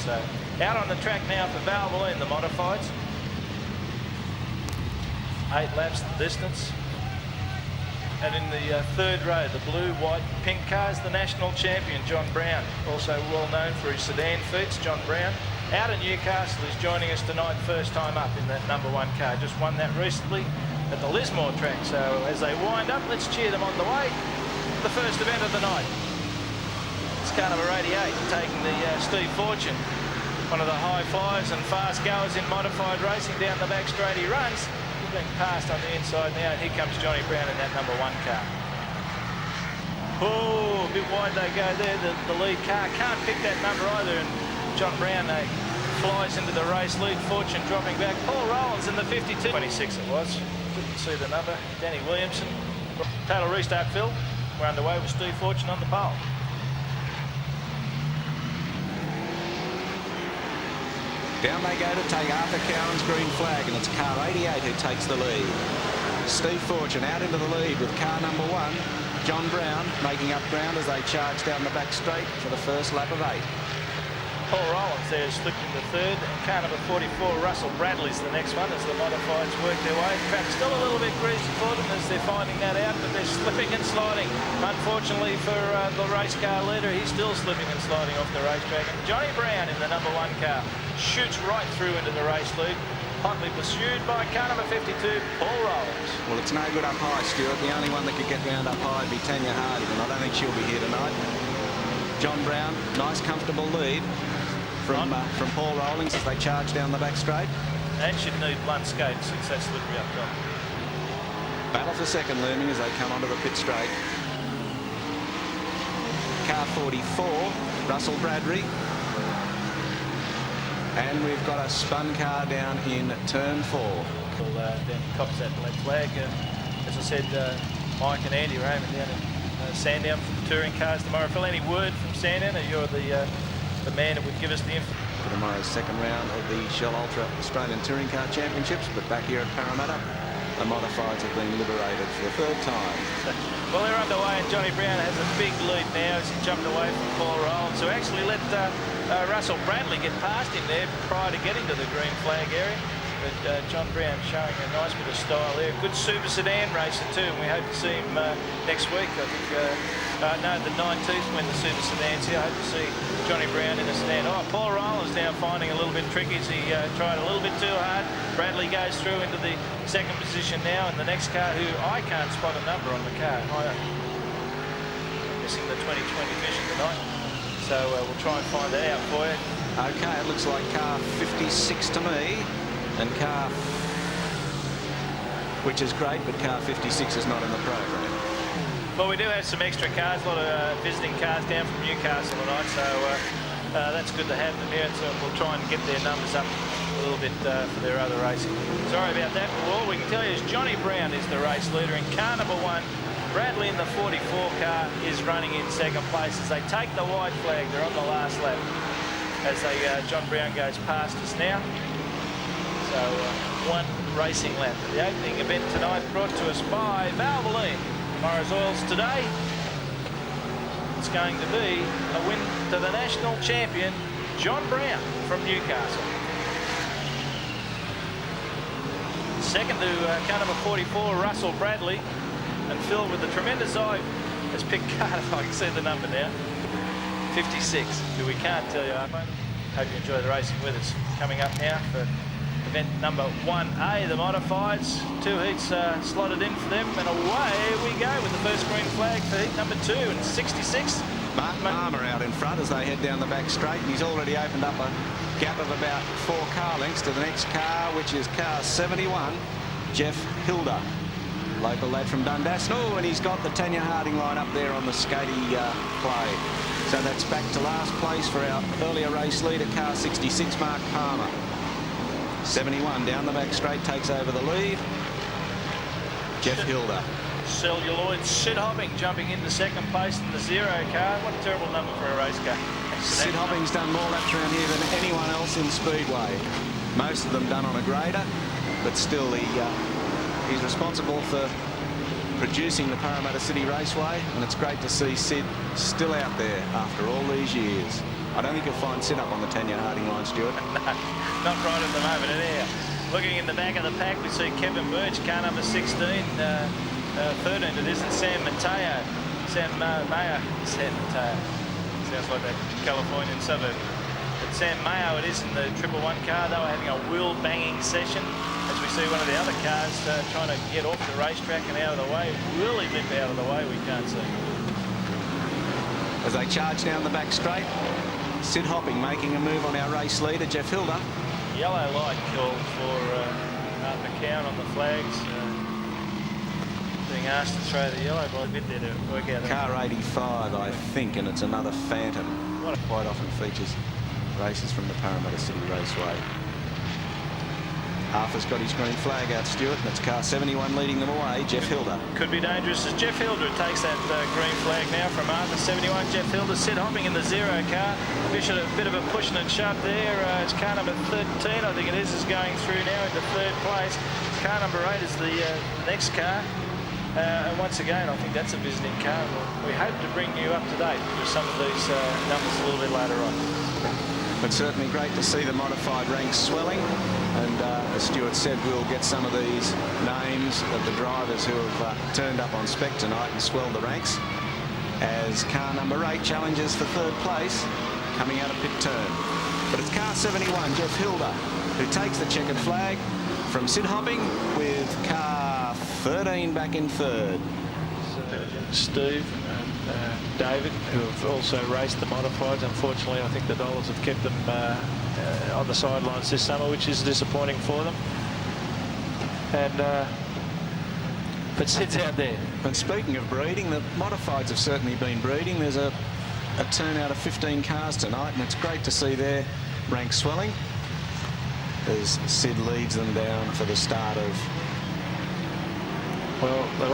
So out on the track now for Valvoline, the modifieds. 8 laps the distance. And in the third row, the blue, white, pink cars, the national champion, John Brown, also well known for his sedan feats. John Brown, out of Newcastle, is joining us tonight, first time up in that number 1 car. Just won that recently at the Lismore track. So as they wind up, let's cheer them on the way. The first event of the night. It's Carnival 88 taking the Steve Fortune, one of the high flyers and fast goers in modified racing. Down the back straight he runs. Being passed on the inside now, and here comes Johnny Brown in that number 1 car. Oh, a bit wide they go there, the lead car. Can't pick that number either, and John Brown flies into the race lead. Fortune dropping back. Paul Rowlands in the 52. 26 it was. Couldn't see the number. Danny Williamson. Total restart, Phil. We're underway with Steve Fortune on the pole. Down they go to take Arthur Cowan's green flag, and it's car 88 who takes the lead. Steve Fortune out into the lead with car number 1. John Brown making up ground as they charge down the back straight for the first lap of 8. Paul Rowlands there slipped into third, and car number 44, Russell Bradley's the next one as the modifieds work their way. Track's still a little bit greasy for them as they're finding that out, but they're slipping and sliding. Unfortunately for the race car leader, he's still slipping and sliding off the racetrack. And Johnny Brown in the number 1 car shoots right through into the race lead, hotly pursued by car number 52, Paul Rowlands. Well, it's no good up high, Stuart. The only one that could get round up high would be Tanya Harding, and I don't think she'll be here tonight. John Brown, nice comfortable lead from Paul Rowlands as they charge down the back straight. And should need blunt skates since that's slippery up top. Battle for second looming as they come onto the pit straight. Car 44, Russell Bradley. And we've got a spun car down in turn 4. Then cops that black flag. As I said, Mike and Andy are aiming down in Sandown for the touring cars tomorrow. Phil, any word from Sandown? You're the man that would give us the info. For tomorrow's second round of the Shell Ultra Australian Touring Car Championships, but back here at Parramatta, the modifieds have been liberated for the 3rd time. Well, they're underway, and Johnny Brown has a big lead now as he jumped away from Paul Rowlands, who actually let Russell Bradley get past him there prior to getting to the green flag area. But John Brown showing a nice bit of style there. Good super sedan racer too, and we hope to see him next week. I think, no, the 19th when the super sedan's here. I hope to see Johnny Brown in a sedan. Oh, Paul Rowlands now finding a little bit tricky as he tried a little bit too hard. Bradley goes through into the 2nd position now, and the next car, who I can't spot a number on the car. I'm missing the 2020 vision tonight. So we'll try and find that out for you. Okay, it looks like car 56 to me. And car, which is great, but car 56 is not in the program. Well, we do have some extra cars, a lot of visiting cars down from Newcastle tonight, so that's good to have them here. So we'll try and get their numbers up a little bit for their other racing. Sorry about that, but all we can tell you is Johnny Brown is the race leader in car number 1. Bradley in the 44 car is running in 2nd place as they take the white flag. They're on the last lap as John Brown goes past us now. So 1 racing lap. The opening event tonight brought to us by Valvoline. Tomorrow's oils today. It's going to be a win to the national champion, John Brown from Newcastle. Second to car number 44, Russell Bradley. And Phil, with the tremendous eye, has picked car, if I can see the number now, 56, who we can't tell you. I hope you enjoy the racing with us. Coming up now for event number 1A, the modifieds. 2 heats slotted in for them, and away we go with the first green flag for heat number 2 and 66. Martin Armour out in front as they head down the back straight, and he's already opened up a gap of about 4 car lengths to the next car, which is car 71, Jeff Hilda, local lad from Dundas. Oh, and he's got the Tanya Harding line up there on the skatey play. So that's back to last place for our earlier race leader, car 66, Mark Palmer. 71 down the back straight takes over the lead. Jeff Hilda. Celluloid Sid Hopping jumping into 2nd place in the 0 car. What a terrible number for a race car. Sid Hopping's done more laps around here than anyone else in Speedway. Most of them done on a grader, but still he's responsible for producing the Parramatta City Raceway, and it's great to see Sid still out there after all these years. I don't think you'll find Sid up on the Tanya Harding line, Stuart. No, not right at the moment. Anyhow, looking in the back of the pack, we see Kevin Birch, car number 16, 13 it is, and Sam Mateo. Sam Mayo. Sounds like that Californian suburb. But Sam Mayo it is in the 111 car. They were having a wheel banging session. As we see one of the other cars trying to get off the racetrack and out of the way. Really limp out of the way, we can't see. As they charge down the back straight, Sid Hopping making a move on our race leader, Jeff Hilda. Yellow light called for McCown on the flags. Being asked to throw the yellow by a bit there to work out. Car 85, I think, and it's another Phantom. Quite often features races from the Parramatta City Raceway. Arthur's got his green flag out, Stuart, and it's car 71 leading them away, Jeff Hilda. Could be dangerous as Jeff Hilda takes that green flag now from Arthur 71. Jeff Hilda, Sid Hopping in the 0 car. Bishop a bit of a pushing and shove there. It's car number 13, I think it is going through now into 3rd place. Car number 8 is the next car. And once again, I think that's a visiting car. We hope to bring you up to date with some of these numbers a little bit later on. But certainly great to see the modified ranks swelling. And as Stuart said, we'll get some of these names of the drivers who have turned up on spec tonight and swelled the ranks. As car number 8 challenges for 3rd place, coming out of pit turn. But it's car 71, Jeff Hilda, who takes the checkered flag from Sid Hopping with car 13 back in 3rd. Steve and David, who have also raced the modifieds. Unfortunately, I think the dollars have kept them on the sidelines this summer, which is disappointing for them. And but Sid's out there. And speaking of breeding, the modifieds have certainly been breeding. There's a turnout of 15 cars tonight, and it's great to see their rank swelling as Sid leads them down for the start of. Well, they've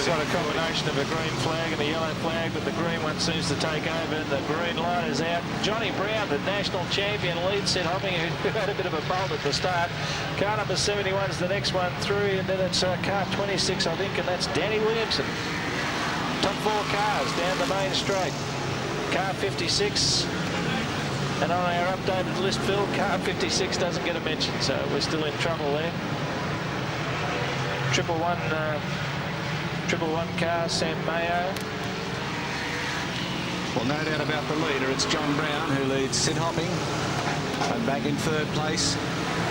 got a combination of a green flag and a yellow flag, but the green one seems to take over. The green light is out. Johnny Brown, the national champion, leads Sid Hopping, who had a bit of a bolt at the start. Car number 71 is the next one through, and then it's car 26, I think, and that's Danny Williamson. Top 4 cars down the main straight. Car 56, and on our updated list, Phil, car 56 doesn't get a mention, so we're still in trouble there. 111 car, Sam Mayo. Well, no doubt about the leader. It's John Brown who leads Sid Hopping. And back in 3rd place,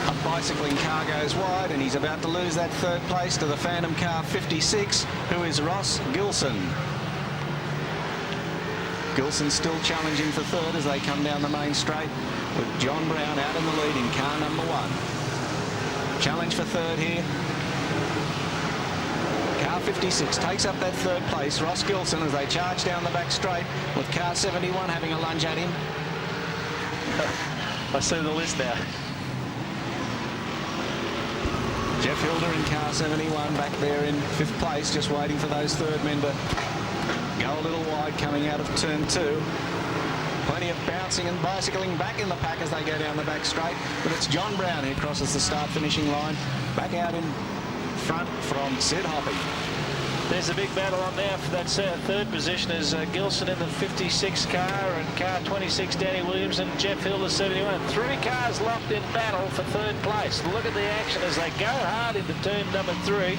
a bicycling car goes wide, and he's about to lose that 3rd place to the Phantom car 56, who is Ross Gilson. Gilson still challenging for 3rd as they come down the main straight, with John Brown out in the lead in car number 1. Challenge for 3rd here. Car 56 takes up that 3rd place. Ross Gilson as they charge down the back straight, with car 71 having a lunge at him. I see the list now. Jeff Hilda in car 71 back there in 5th place, just waiting for those 3rd men to go a little wide coming out of turn 2. Plenty of bouncing and bicycling back in the pack as they go down the back straight. But it's John Brown who crosses the start-finishing line, back out in front from Sid Hopping. There's a big battle on now for that 3rd position as Gilson in the 56 car and car 26 Danny Williams and Jeff Hilda 71. 3 cars locked in battle for 3rd place. Look at the action as they go hard into turn number 3.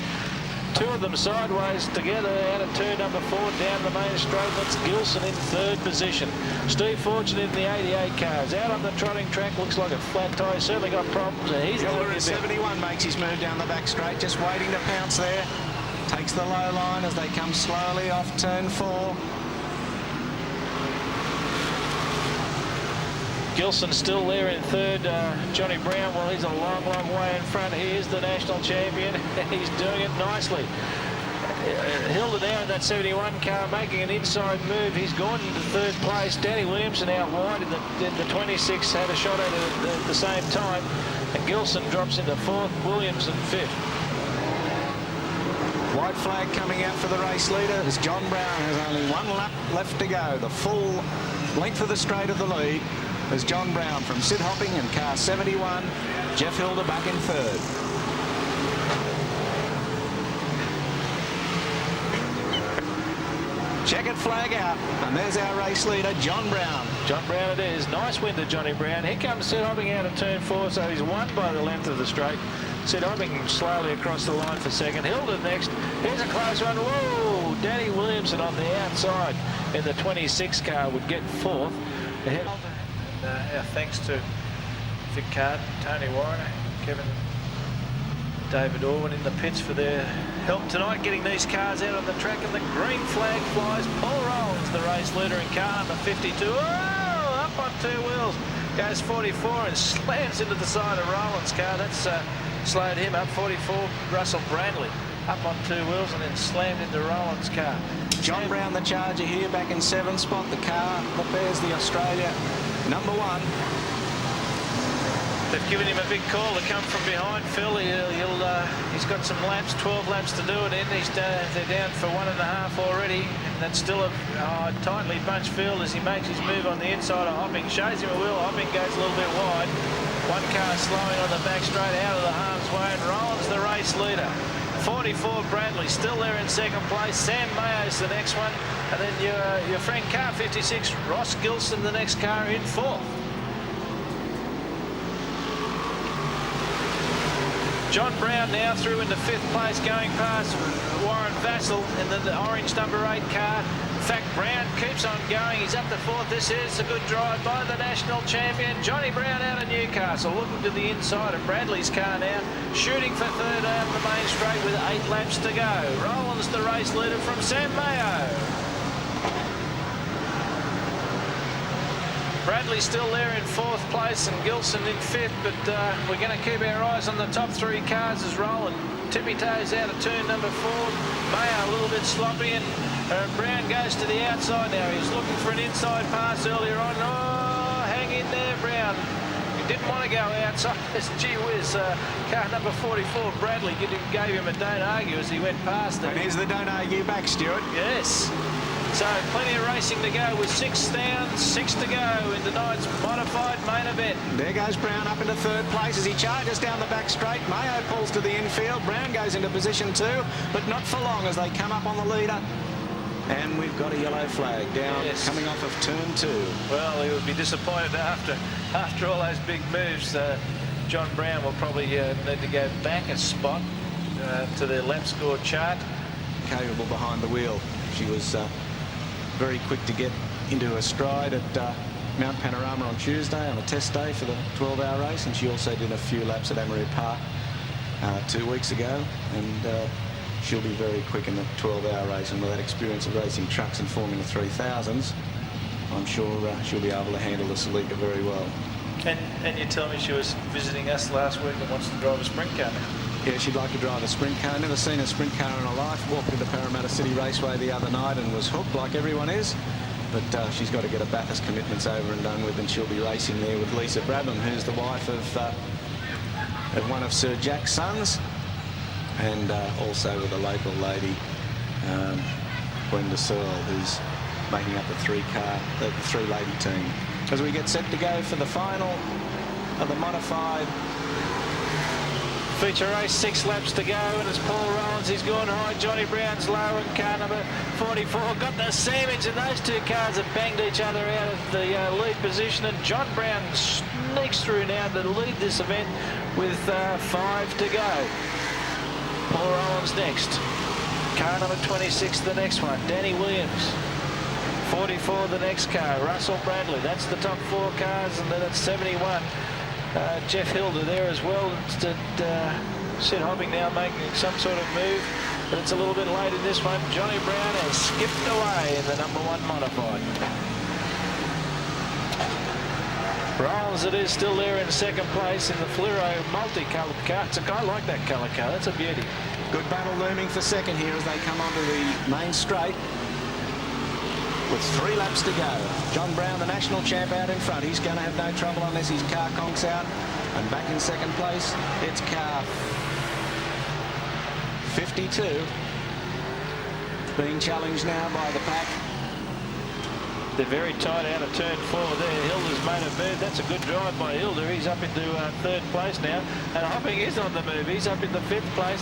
2 of them sideways together out of turn number 4 down the main straight. That's Gilson in 3rd position. Steve Fortune in the 88 cars out on the trotting track. Looks like a flat tyre. Certainly got problems. He's Hilda at 71 makes his move down the back straight, just waiting to pounce there. Takes the low line as they come slowly off turn 4. Gilson still there in 3rd. Johnny Brown, well, he's a long, long way in front. He is the national champion, and he's doing it nicely. Hilda now in that 71 car making an inside move. He's gone into 3rd place. Danny Williamson out wide in the 26 had a shot at it at the same time. And Gilson drops into 4th, Williamson 5th. White flag coming out for the race leader as John Brown has only 1 lap left to go. The full length of the straight of the lead as John Brown from Sid Hopping and car 71. Jeff Hilda back in 3rd. Checkered flag out, and there's our race leader, John Brown. John Brown it is. Nice win to Johnny Brown. Here comes Sid Hopping out of turn 4, so he's won by the length of the straight. Sid Hopping slowly across the line for second. Hilda next. Here's a close one. Whoa! Danny Williamson on the outside in the 26 car would get 4th. Ahead. And our thanks to Vic Card, Tony Warren, Kevin, David Orwin in the pits for their help tonight getting these cars out on the track, and the green flag flies. Paul Rowlands, the race leader in car number 52. Oh, up on 2 wheels. Goes 44 and slams into the side of Rowlands' car. That's slowed him up. 44, Russell Brandley, up on 2 wheels and then slammed into Rowlands' car. John Brown, the charger here, back in 7th spot. The car that bears the Australia number 1. They've given him a big call to come from behind. Phil, he's got some laps, 12 laps to do it in. They're down for 1.5 already, and that's still a tightly bunched field as he makes his move on the inside of Hopping. Shows him a wheel. Hopping goes a little bit wide. One car slowing on the back straight out of the harm's way, and Rowlands the race leader. 44 Bradley still there in 2nd place. Sam Mayo's the next one, and then your friend car 56 Ross Gilson the next car in 4th. John Brown now through into 5th place, going past Warren Vassell in the orange number 8 car. In fact, Brown keeps on going. He's up to 4th. This is a good drive by the national champion, Johnny Brown out of Newcastle. Looking to the inside of Bradley's car now. Shooting for 3rd out the main straight with 8 laps to go. Rowlands the race leader from Sam Mayo. Bradley still there in 4th place and Gilson in 5th, but we're going to keep our eyes on the top 3 cars as Rowland tippy toes out of turn number 4. Mayo a little bit sloppy, and Brown goes to the outside now. He's looking for an inside pass earlier on. Oh, hang in there, Brown. He didn't want to go outside. Gee whiz, car number 44, Bradley, gave him a don't argue as he went past him. And here's the don't argue back, Stuart. Yes. So plenty of racing to go with 6 down, 6 to go in tonight's modified main event. There goes Brown up into 3rd place as he charges down the back straight. Mayo pulls to the infield. Brown goes into position 2, but not for long as they come up on the leader. And we've got a yellow flag down, yes, coming off of turn 2. Well, he would be disappointed after all those big moves. John Brown will probably need to go back a spot to the lap score chart. Capable behind the wheel. She was very quick to get into her stride at Mount Panorama on Tuesday on a test day for the 12-hour race, and she also did a few laps at Amarillo Park 2 weeks ago, and she'll be very quick in the 12-hour race, and with that experience of racing trucks and forming the 3000s, I'm sure she'll be able to handle the Celica very well. And you tell me she was visiting us last week and wants to drive a sprint car now. Yeah, she'd like to drive a sprint car. Never seen a sprint car in her life. Walked into Parramatta City Raceway the other night and was hooked like everyone is. But she's got to get her Bathurst commitments over and done with, and she'll be racing there with Lisa Bradham, who's the wife of one of Sir Jack's sons, and also with a local lady, Gwenda Searle, who's making up the 3-lady team. As we get set to go for the final of the modified feature race, 6 laps to go, and it's Paul Rowlands. He's gone high. Johnny Brown's low, and car number 44 got the sandwich, and those 2 cars have banged each other out of the lead position, and John Brown sneaks through now to lead this event with 5 to go. Paul Rowlands next. Car number 26, the next one. Danny Williams. 44, the next car. Russell Bradley. That's the top 4 cars, and then it's 71. Jeff Hilda there as well. Sid Hopping now making some sort of move, but it's a little bit late in this one. Johnny Brown has skipped away in the number 1 modified. Rowlands it is still there in 2nd place in the fluoro multicoloured car. I like that colour car. That's a beauty. Good battle looming for 2nd here as they come onto the main straight. With 3 laps to go. John Brown, the national champ, out in front. He's going to have no trouble unless his car conks out. And back in 2nd place, it's car 52. Being challenged now by the pack. They're very tight out of turn 4 there. Hilda's made a move. That's a good drive by Hilda. He's up into 3rd place now. And Hopping is on the move. He's up into 5th place.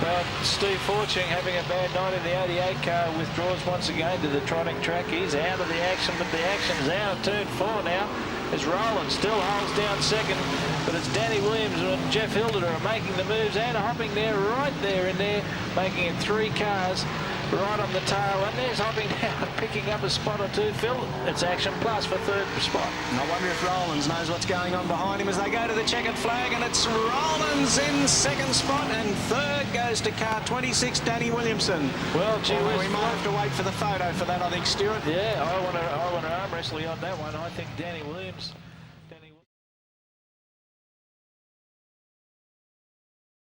But Steve Fortune having a bad night in the 88 car, withdraws once again to the trotting track. He's out of the action, but the action's out of turn 4 now. As Roland still holds down 2nd, but it's Danny Williams and Jeff Hilda are making the moves. And Hopping there, right there in there, making it 3 cars right on the tail. And there's Hopping now picking up a spot or 2. Phil, it's Action Plus for 3rd spot. And I wonder if Rollins knows what's going on behind him as they go to the checkered flag, and it's Rollins in 2nd spot, and 3rd goes to car 26, Danny Williamson. Well, gee whiz, we might have to wait for the photo for that, I think, Stuart. Yeah, I want to arm wrestle you on that one. I think Danny Williams